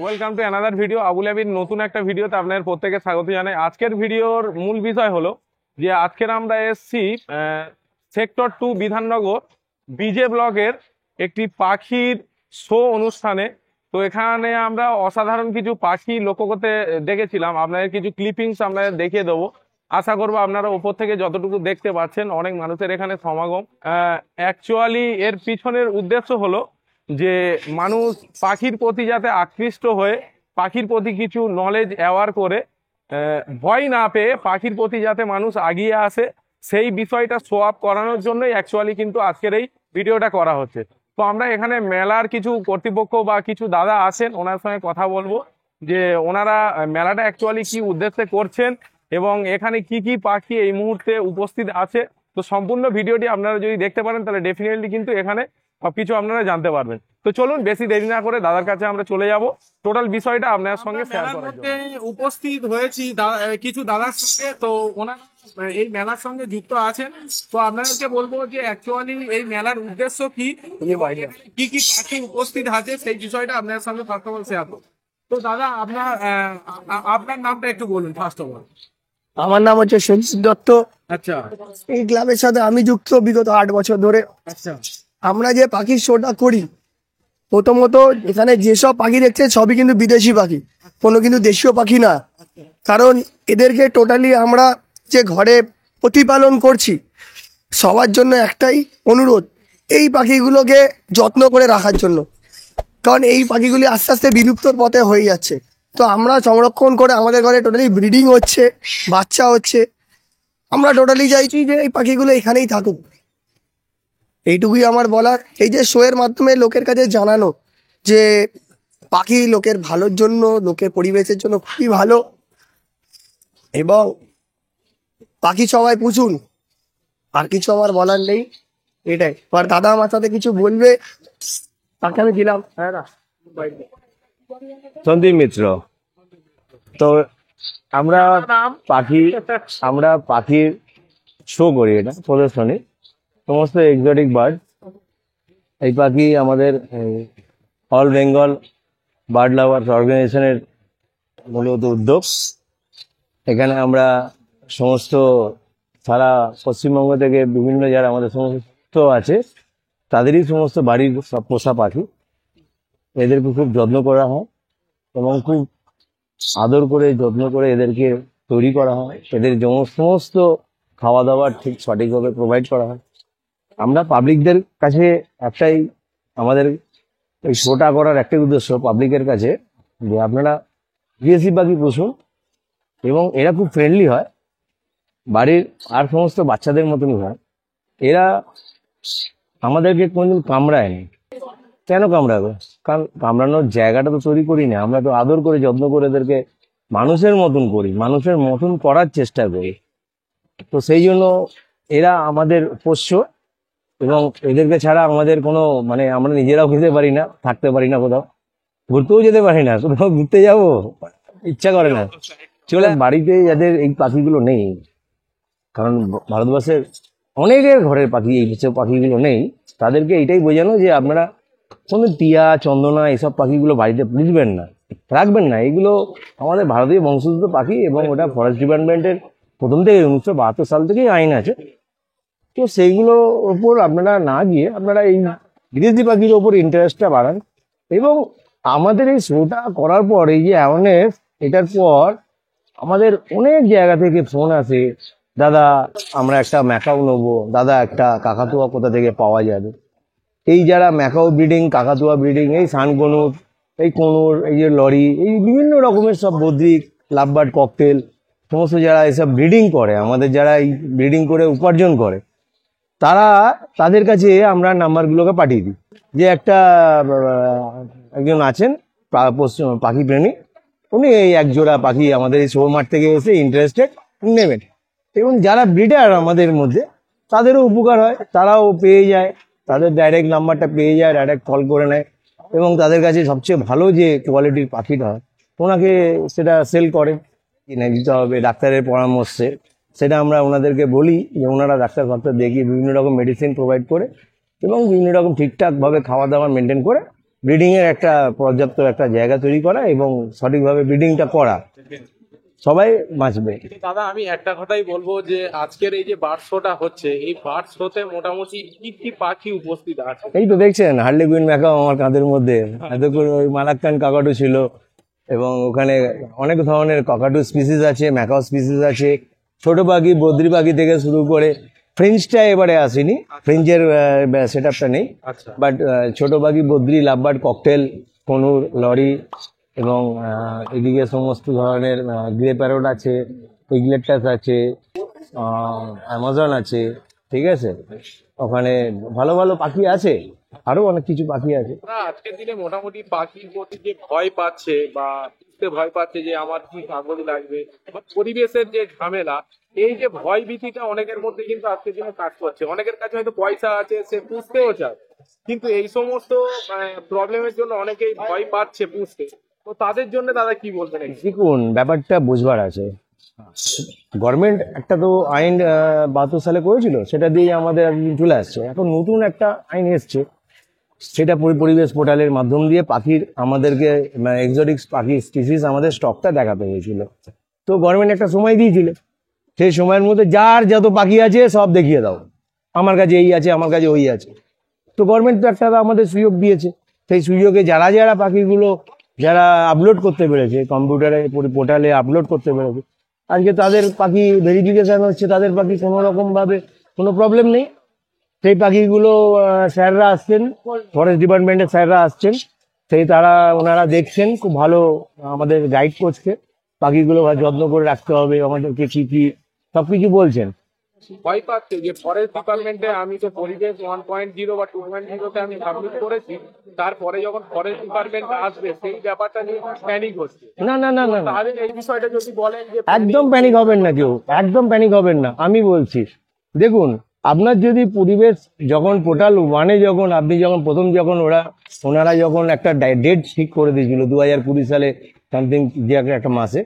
Welcome to another video. Abul Abir নতুন একটা ভিডিওতে আপনাদের প্রত্যেকে স্বাগত জানাই। আজকের ভিডিওর মূল বিষয় হলো যে আজকের আমরা এসেছি সেক্টর 2 বিধাননগর বিজে ব্লকের একটি পাখির শো অনুষ্ঠানে। তো এখানে আমরা অসাধারণ কিছু পাখি লক্ষ্য করতে দেখেছিলাম। আপনাদের কিছু ক্লিপিংস আপনাদের দেখিয়ে দেবো। আশা করবো আপনারা উপর থেকে যতটুকু দেখতে পাচ্ছেন অনেক মানুষের এখানে সমাগম। অ্যাকচুয়ালি এর পিছনের উদ্দেশ্য হলো যে মানুষ পাখির প্রতি যাতে আকৃষ্ট হয়ে পাখির প্রতি কিছু নলেজ অ্যাওয়ার করে ভয় না পেয়ে পাখির প্রতি যাতে মানুষ এগিয়ে আসে সেই বিষয়টা শো আপ করানোর জন্যই অ্যাকচুয়ালি কিন্তু আজকের এই ভিডিওটা করা হচ্ছে। তো আমরা এখানে মেলার কিছু কর্তৃপক্ষ বা কিছু দাদা আছেন, ওনার সঙ্গে কথা বলবো যে ওনারা মেলাটা অ্যাকচুয়ালি কি উদ্দেশ্যে করছেন এবং এখানে কি কি পাখি এই মুহূর্তে উপস্থিত আছে। তো সম্পূর্ণ ভিডিওটি আপনারা যদি দেখতে পারেন তাহলে ডেফিনেটলি কিন্তু এখানে সবকিছু আপনারা জানতে পারবেন। তো চলুন বেশি দেরি না করে দাদার কাছে আমরা চলে যাব টোটাল বিষয়টা আপনার সঙ্গে শেয়ার করার জন্য। উপস্থিত হয়েছি কিছু দাদার সঙ্গে, তো ওনারা এই মেলার সঙ্গে যুক্ত আছেন। তো আপনাদেরকে বলবো যে অ্যাকচুয়ালি এই মেলার উদ্দেশ্য কি কি কি পাখি উপস্থিত আছে সেই বিষয়টা আপনার সঙ্গে ফার্স্ট অফ অল শেয়ার করব। তো দাদা আপনার নামটা একটু বলুন ফার্স্ট অফ অল। আমার নাম হচ্ছে সঞ্জিত দত্ত। আচ্ছা, এই ক্লাবের সাথে আমি যুক্ত বিগত 8 বছর ধরে। আচ্ছা, আমরা যে পাখির শোটা করি, প্রথমত এখানে যেসব পাখি দেখছে সবই কিন্তু বিদেশি পাখি, কোনো কিন্তু দেশীয় পাখি না। কারণ এদেরকে টোটালি আমরা যে ঘরে প্রতিপালন করছি, সবার জন্য একটাই অনুরোধ, এই পাখিগুলোকে যত্ন করে রাখার জন্য। কারণ এই পাখিগুলি আস্তে আস্তে বিলুপ্তর পথে হয়ে যাচ্ছে। তো আমরা সংরক্ষণ করে আমাদের ঘরে টোটালি ব্রিডিং হচ্ছে, বাচ্চা হচ্ছে। আমরা টোটালি চাইছি যে এই পাখিগুলো এখানেই থাকুক, এইটুকুই আমার বলার। এই যে শো এর মাধ্যমে লোকের কাছে জানানো যে পাখি লোকের ভালোর জন্য, লোকের পরিবেশের জন্য খুবই ভালো, এবং পাখি সবাই পুষুন, আর কিছু আমার বলার নেই। এটাই। আর দাদা আমার সাথে কিছু বলবে, তাকে আমি দিলাম। হ্যাঁ না, সন্দীপ মিত্র। তো আমরা পাখির শো করি, এটা প্রদর্শনী, সমস্ত এক্সোটিক বার্ড। এই পাখি আমাদের অল বেঙ্গল বার্ড লাভার্স অর্গানাইজেশনের মূলত উদ্যোগ। এখানে আমরা সমস্ত সারা পশ্চিমবঙ্গ থেকে বিভিন্ন যারা আমাদের সমস্ত আছে তাদেরই সমস্ত বাড়ির সব পোষা পাখি, এদেরকে খুব যত্ন করা হয় এবং খুব আদর করে যত্ন করে এদেরকে তৈরি করা হয়। এদের সমস্ত খাওয়া দাওয়ার ঠিক সঠিকভাবে প্রোভাইড করা হয়। আমরা পাবলিকদের কাছে একটাই, আমাদের এই শোটা করার একটাই উদ্দেশ্য পাবলিকের কাছে, যে আপনারা বিদেশি পাখি পুষুন এবং এরা খুব ফ্রেন্ডলি হয়, বাড়ির আর সমস্ত বাচ্চাদের মতনই হয়। এরা আমাদেরকে কোনদিন কামড়ায়নি। কেন কামড়াবে? কারণ কামড়ানোর জায়গাটা তো তৈরি করি না, আমরা তো আদর করে যত্ন করে এদেরকে মানুষের মতন করি, মানুষের মতন করার চেষ্টা করি। তো সেই জন্য এরা আমাদের পোষ্য, এবং এদেরকে ছাড়া আমাদের কোনো আমরা নিজেরাও খেতে পারি না, থাকতে পারি না, কোথাও ঘুরতেও যেতে পারি না। কোথাও ঘুরতে যাবো ইচ্ছা করে না, চলে বাড়িতে যাদের এই পাখিগুলো নেই, কারণ ভারতবর্ষের অনেকের ঘরের পাখি এই পাখিগুলো নেই, তাদেরকে এইটাই বোঝানো যে আপনারা কোনো টিয়া, চন্দনা এইসব পাখিগুলো বাড়িতে পুষবেন না, রাখবেন না। এগুলো আমাদের ভারতীয় বংশোদ্ভূত পাখি এবং ওটা ফরেস্ট ডিপার্টমেন্টের প্রথম থেকে 1972 সাল থেকেই আইন আছে তো সেইগুলোর ওপর আপনারা না গিয়ে আপনারা এই বিদেশি পাখির ওপর ইন্টারেস্টটা বাড়ান। এবং আমাদের এই শোটা করার পর, এই যে অ্যাওয়ারনেস, এটার পর আমাদের অনেক জায়গা থেকে ফোন আসে, দাদা আমরা একটা ম্যাকাও নেবো, দাদা একটা কাকাতুয়া কোথা থেকে পাওয়া যাবে। এই যারা ম্যাকাও ব্রিডিং, কাকাতুয়া ব্রিডিং, এই সানকনুর, এই কনুর, এই যে লরি, এই বিভিন্ন রকমের সব বদ্রিক, লাভবার্ড, ককটেল, সমস্ত যারা এসব ব্রিডিং করে, আমাদের যারা এই ব্রিডিং করে উপার্জন করে, তাদের কাছে আমরা নাম্বারগুলোকে পাঠিয়ে দিই যে একটা একজন আছেন পাখি প্রেমী, উনি এই এক জোড়া পাখি আমাদের এই শো মাঠ থেকে এসে ইন্টারেস্টেড নেবেন। এবং যারা ব্রিডার আমাদের মধ্যে, তাদেরও উপকার হয়, তারাও পেয়ে যায়, তাদের ডাইরেক্ট নাম্বারটা পেয়ে যায়, ডাইরেক্ট কল করে নেয় এবং তাদের কাছে সবচেয়ে ভালো যে কোয়ালিটির পাখিটা হয় ওনাকে সেটা সেল করে, কিনে দিতে হবে ডাক্তারের পরামর্শে। সেটা আমরা ওনাদেরকে বলি যে ওনারা ডাক্তার দেখিয়ে বিভিন্ন রকম মেডিসিন প্রোভাইড করে এবং বিভিন্ন রকম ঠিকঠাকভাবে খাওয়া দাওয়া মেনটেন করে ব্রিডিংয়ের একটা পর্যাপ্ত একটা জায়গা তৈরি করা এবং সঠিকভাবে ব্রিডিংটা করা, সবাই বাঁচবে। দাদা আমি একটা কথাই বলবো যে আজকের এই যে বার্ড শোটা হচ্ছে, এই বার্ড শোতে মোটামুটি কি কি পাখি উপস্থিত আছে? এই তো দেখছেন হার্লেকুইন ম্যাকাও আমার কাঁধের মধ্যে, এত করে ওই মালাক্কান কাকাটু ছিল এবং ওখানে অনেক ধরনের কাকাটু স্পিসিস আছে, ম্যাকাও স্পিসিস আছে, ছোট পাখি বদ্রি পাখি থেকে শুরু করে ফ্রেঞ্চটা এবারে আসেনি, ফ্রেঞ্চের সেট আপটা নেই, আচ্ছা। বাট ছোট পাখি বদ্রি, লাভবার্ড, ককটেল, কনুর, লরি এবং এদিকে সমস্ত ধরনের গ্রে প্যারট আছে, ইগলেটাস আছে, অ্যামাজন আছে, ঠিক আছে। ওখানে ভালো ভালো পাখি আছে, আরো অনেক কিছু পাখি আছে। আজকের দিনে মোটামুটি পাখির প্রতি যে ভয় পাচ্ছে বা বুঝতে ভয় পাচ্ছে যে আমার কি কাগজ লাগবে বা পরিবেশের যে ঝামেলা, এই যে ভয় ভীতিটা অনেকের মধ্যে কিন্তু আজকের দিনে কাজ করছে। অনেকের কাছে হয়তো পয়সা আছে, সে পুষতেও চায়, কিন্তু এই সমস্ত প্রবলেমের জন্য অনেকেই ভয় পাচ্ছে পুষতে। তো তাদের জন্য দাদা কি বলবেন? দেখুন, ব্যাপারটা বুঝবার আছে। গভর্নমেন্ট একটা তো আইন 72 সালে করেছিল, সেটা দিয়ে আমাদের একদিন চলে আসছে। এখন নতুন একটা আইন এসছে, সেটা পরিবেশ পোর্টালের মাধ্যম দিয়ে পাখির আমাদেরকে এক্সোটিক পাখি স্পিসিস আমাদের স্টকটা দেখাতে হয়েছিল। তো গভর্নমেন্ট একটা সময় দিয়েছিল, সেই সময়ের মধ্যে যার যত পাখি আছে সব দেখিয়ে দাও, আমার কাছে এই আছে, আমার কাছে ওই আছে। তো গভর্নমেন্ট তো একটা আমাদের সুযোগ দিয়েছে, সেই সুযোগে যারা যারা পাখিগুলো যারা আপলোড করতে পেরেছে, কম্পিউটারে পোর্টালে আপলোড করতে পেরেছে, আজকে তাদের পাখি ভেরিফিকেশন হচ্ছে, তাদের পাখি কোনো রকমভাবে কোনো প্রবলেম নেই। সেই পাখিগুলো স্যাররা আসছেন, ফরেস্ট ডিপার্টমেন্টের স্যাররা আসছেন, ওনারা দেখছেন, খুব ভালো আমাদের গাইড করছে, পাখিগুলো যত্ন করে রাখতে হবে, আমাদেরকে কি কি সবকিছু বলছেন। ভয় পাচ্ছে যে ফরেস্ট ডিপার্টমেন্টে আমি তো পরিবেশ 1.0 বা 2.0-তে আমি সাবমিট করেছি, তারপরে যখন ফরেস্ট ডিপার্টমেন্ট আসবে সেই ব্যাপারটা নিয়ে প্যানিক হচ্ছে। না না না না, তাহলে এই বিষয়টা যদি বলেন যে একদম প্যানিক হবেন না, কেউ একদম প্যানিক হবেন না। আমি বলছি, দেখুন, আপনার যদি পরিবেশ যখন পোর্টাল 1-এ যখন আপনি যখন প্রথম যখন ওনারা যখন একটা ডেট ঠিক করে দিয়েছিল 2020 সালে সামথিং, যে একটা মাসে,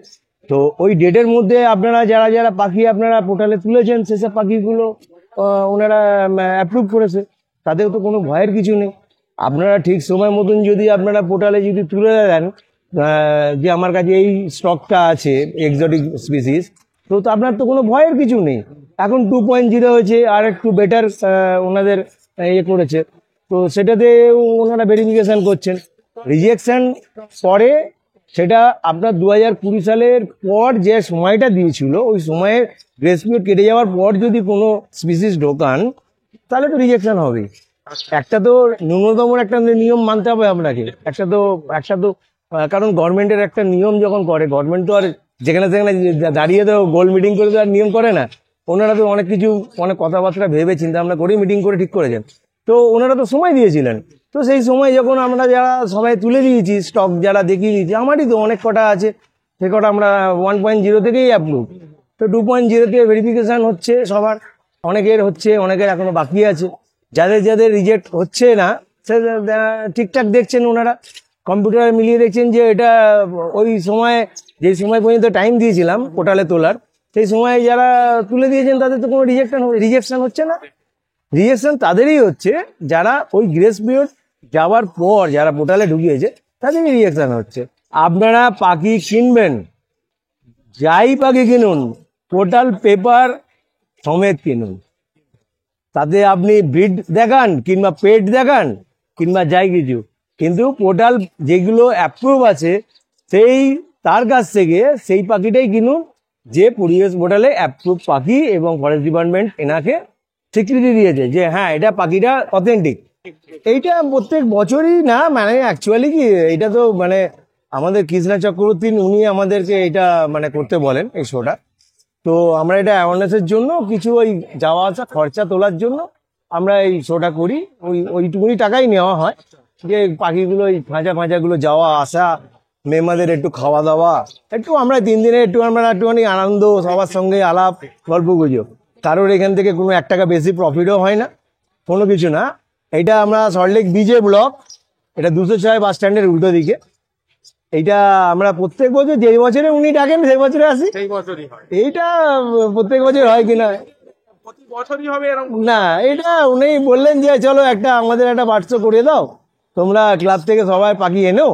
তো ওই ডেটের মধ্যে আপনারা যারা যারা পাখি আপনারা পোর্টালে তুলেছেন সেসব পাখিগুলো ওনারা অ্যাপ্রুভ করেছে, তাদের তো কোনো ভয়ের কিছু নেই। আপনারা ঠিক সময় মতন যদি আপনারা পোর্টালে যদি তুলে দেন যে আমার কাছে এই স্টকটা আছে এক্সোটিক স্পিসিস, তো আপনার তো কোনো ভয়ের কিছু নেই। এখন 2.0 হয়েছে, আর একটু বেটার ওনাদের করেছে, তো সেটাতে ওনারা ভেরিফিকেশন করছেন। রিজেকশন পরে সেটা আপনার 2020 সালের পর যে সময়টা দিয়েছিল, ওই সময়ের গ্রেস পিরিয়ড কেটে যাওয়ার পর যদি কোনো স্পিসিস ঢোকান, তাহলে তো রিজেকশন হবেই। একটা তো ন্যূনতম একটা নিয়ম মানতে হবে আপনাকে, একটা তো কারণ গভর্নমেন্টের একটা নিয়ম যখন করে, গভর্নমেন্ট তো আর যেখানে সেখানে দাঁড়িয়ে তো গোল মিটিং করে তো আর নিয়ম করে না। ওনারা তো অনেক কিছু অনেক কথাবার্তা ভেবে চিন্তা ভাবনা করে মিটিং করে ঠিক করেছেন। তো ওনারা তো সময় দিয়েছিলেন, তো সেই সময় যখন আমরা যারা সবাই তুলে দিয়েছি স্টক, যারা দেখিয়ে দিয়েছি, আমারই তো অনেক কটা আছে, সে কটা আমরা 1.0 থেকেই অ্যাপ্রুভ। তো 2.0-তে ভেরিফিকেশান হচ্ছে সবার, অনেকের হচ্ছে, অনেকের এখনো বাকি আছে। যাদের যাদের রিজেক্ট হচ্ছে না, সে ঠিকঠাক দেখছেন, ওনারা কম্পিউটারে মিলিয়ে দেখছেন যে এটা ওই সময়, যে সময় পর্যন্ত টাইম দিয়েছিলাম পোর্টালে তোলার, সেই সময় যারা তুলে দিয়েছেন তাদের তো কোনো রিজেকশন হচ্ছে না। রিজেকশন তাদেরই হচ্ছে যারা ওই গ্রেস পিরিয়ড যাওয়ার পর যারা পোর্টালে ঢুকিয়েছে, তাদেরই রিজেকশন হচ্ছে। আপনারা পাখি কিনবেন, যাই পাখি কিনুন, পোর্টাল পেপার সমেত কিনুন। তাতে আপনি ব্রিড দেখান কিংবা পেট দেখান কিংবা যাই কিছু, কিন্তু পোর্টাল যেগুলো অ্যাপ্রুভ আছে সেই তার কাছ থেকে সেই পাখিটাই কিনুন যে পরিবেশ পোর্টালে অ্যাপ্রুভ পাখি, এবং ফরেস্ট ডিপার্টমেন্ট এনাকে স্বীকৃতি দিয়েছে যে হ্যাঁ এটা পাখিটা অথেন্টিক। এইটা প্রত্যেক বছরই না, মানে অ্যাকচুয়ালি কি এটা তো মানে আমাদের কৃষ্ণা চক্রবর্তী উনি আমাদেরকে এটা মানে করতে বলেন এই শোটা। তো আমরা এটা অ্যাওয়ারনেসের জন্য কিছু ওই যাওয়া আসা খরচা তোলার জন্য আমরা এই শোটা করি। ওইটুকুনি টাকাই নেওয়া হয় যে পাখিগুলো এই ফাঁচাগুলো যাওয়া আসা, মেয়েমাদের একটু খাওয়া দাওয়া, একটু আমরা 3 দিনে আমরা একটুখানি আনন্দ, সবার সঙ্গে আলাপ গল্প গুজব। কারোর এখান থেকে কোনো 1 টাকা বেশি প্রফিটও হয় না, কোনো কিছু না। এইটা আমরা সল্টলেক বিজে ব্লক, এটা 206 বাস স্ট্যান্ডের উল্টো দিকে। এইটা আমরা প্রত্যেক বছর, যে বছরে উনি ডাকেন সেই বছরে আসি। সেই বছরই হয় এইটা প্রত্যেক বছর হয় কিনা প্রতি বছরই হবে এরকম না, এটা উনি বললেন যে চলো আমাদের একটা বার্তা করে দাও, তোমরা ক্লাব থেকে সবাই পাখি এনেও,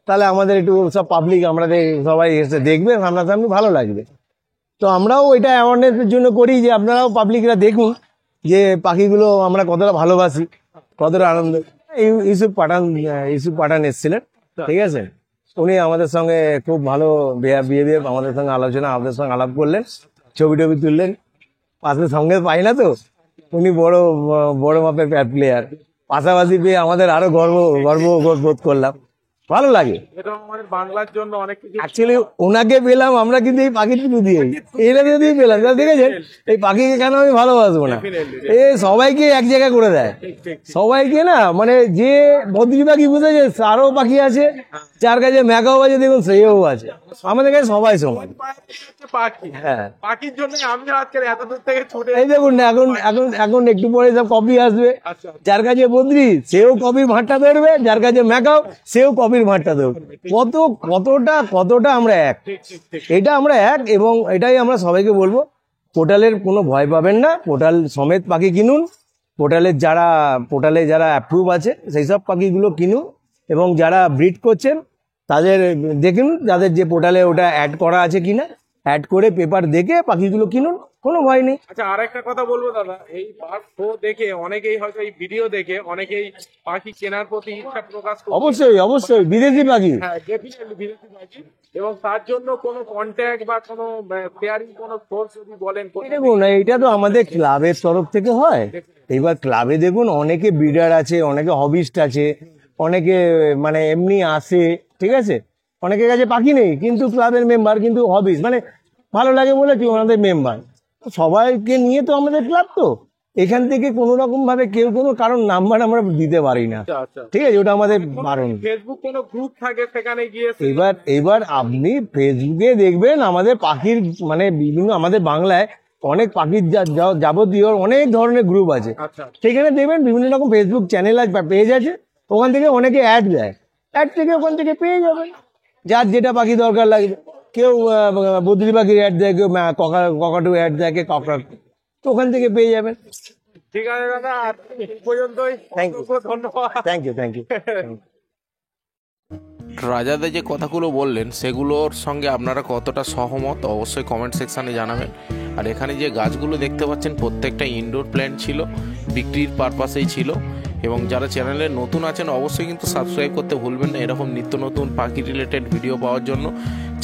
তাহলে আমাদের একটু সব পাবলিক আমরা সবাই এসে দেখবে, সামনাসামনি ভালো লাগবে। তো আমরাও এটা অ্যাওয়ারনেসের জন্য করি যে আপনারাও পাবলিকরা দেখুন যে পাখিগুলো আমরা কতটা ভালোবাসি, কতটা আনন্দ। ইউসুফ পাঠান এসেছিলেন, ঠিক আছে, উনি আমাদের সঙ্গে খুব ভালো বিহেভিয়ার, আমাদের সঙ্গে আলোচনা, আমাদের সঙ্গে আলাপ করলেন, ছবি টবি তুললেন। পাশে সঙ্গে পাই না তো, উনি বড় মাপের প্লেয়ার, পাশাপাশি পেয়ে আমাদের আরো গর্ব বোধ করলাম, ভালো লাগে। এটা আমাদের বাংলার জন্য অনেক কিছু। অ্যাকচুয়ালি ওনাকে পেলাম আমরা কিন্তু এই পাখিটুকু দিয়ে, এইটা দিয়ে পেলাম, দেখেছেন এই পাখিকে কেন আমি ভালোবাসবো না, এ সবাইকে এক জায়গায় করে দেয়, সবাইকে না, মানে যে বদ্রি পাখি বুঝেছে তারও পাখি আছে, যার কাছে ম্যাকাও আছে দেখুন সেও আছে, আমাদের কাছে সবাই সমান। পাখি, হ্যাঁ, পাখির জন্য আমি আজকে এত দূর থেকে ছুটে এই দেখুন না, এখন একটু পরে সব কপি আসবে, আচ্ছা যার কাছে বদ্রি সেও কপির ভাঁটটা ধরবে, যার কাছে ম্যাকাও সেও কপির ভাঁটটা ধরবে। কতটা আমরা এক, এটা আমরা এক, এবং এটাই আমরা সবাইকে বলবো, পোর্টালের কোনো ভয় পাবেন না, পোর্টাল সমেত পাখি কিনুন, পোর্টালে যারা অ্যাপ্রুভ আছে সেই সব পাখিগুলো কিনুন, এবং যারা ব্রিড করছেন তাদের দেখুন, যাদের যে পোর্টালে ওটা অ্যাড করা আছে কিনা, অ্যাড করে পেপার দেখে পাখিগুলো কিনুন, কোনো ভয় নেই। আচ্ছা, আরেকটা কথা বলবো দাদা, এই বার্ড শো দেখে অনেকেই হয়তো এই ভিডিও দেখে অনেকেই পাখি কেনার প্রতি ইচ্ছা প্রকাশ করে। অবশ্যই বিদেশি পাখি, হ্যাঁ ডেফিনেটলি বিদেশি পাখি, এবং তার জন্য কোনো কন্ট্যাক্ট বা কোনো শেয়ারিং কোনো সোর্স যদি বলেন। দেখুন এইটা তো আমাদের ক্লাবের তরফ থেকে হয়, এইবার ক্লাবে দেখুন অনেকে ব্রিডার আছে, অনেকে হবিস্ট আছে, অনেকে মানে এমনি আসে, ঠিক আছে, অনেকের কাছে পাখি নেই কিন্তু ক্লাবের মেম্বার, কিন্তু হবিস্ট মানে ভালো লাগে বলে কি ওনাদের মেম্বার, সবাইকে নিয়ে তো আমাদের ক্লাব, তো এখান থেকে কোনো রকম ভাবে কেউ কোনো কারণ নাম্বার আমরা দিতে পারি না, ঠিক আছে, ওটা আমাদের বারণ। ফেসবুক কোনো গ্রুপ থাকে সেখানে গিয়ে এবার আপনি ফেসবুকে দেখবেন আমাদের পাখির মানে বিভিন্ন, আমাদের বাংলায় অনেক পাখির যাবতীয় অনেক ধরনের গ্রুপ আছে, সেখানে দেখবেন বিভিন্ন রকম ফেসবুক চ্যানেল আছে, পেজ আছে, ওখান থেকে অনেকে অ্যাড দেয়, অ্যাড থেকে ওখান থেকে পেয়ে যাবেন যার যেটা পাখি দরকার লাগবে। কেউ বদ্রি পাখির অ্যাড দেয়, কেউ ককাটু অ্যাড দেয়, কেউ ককরা, তো ওখান থেকে পেয়ে যাবেন। ঠিক আছে দাদা, এই পর্যন্তই, ধন্যবাদ। Thank you. রাজাদা যে কথাগুলো বললেন সেগুলোর সঙ্গে আপনারা কতটা সহমত অবশ্যই কমেন্ট সেকশানে জানাবেন। আর এখানে যে গাছগুলো দেখতে পাচ্ছেন প্রত্যেকটা ইনডোর প্ল্যান্ট ছিল, বিক্রির পারপাসেই ছিল। এবং যারা চ্যানেলে নতুন আছেন অবশ্যই কিন্তু সাবস্ক্রাইব করতে ভুলবেন না, এরকম নিত্য নতুন পাখি রিলেটেড ভিডিও পাওয়ার জন্য।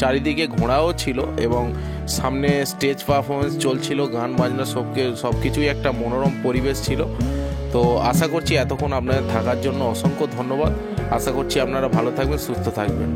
চারিদিকে ঘোড়াও ছিল এবং সামনে স্টেজ পারফরমেন্স চলছিল, গান বাজনা সব কিছুই একটা মনোরম পরিবেশ ছিল। তো আশা করছি এতক্ষণ আপনাদের থাকার জন্য অসংখ্য ধন্যবাদ। আশা করছি আপনারা ভালো থাকবেন, সুস্থ থাকবেন।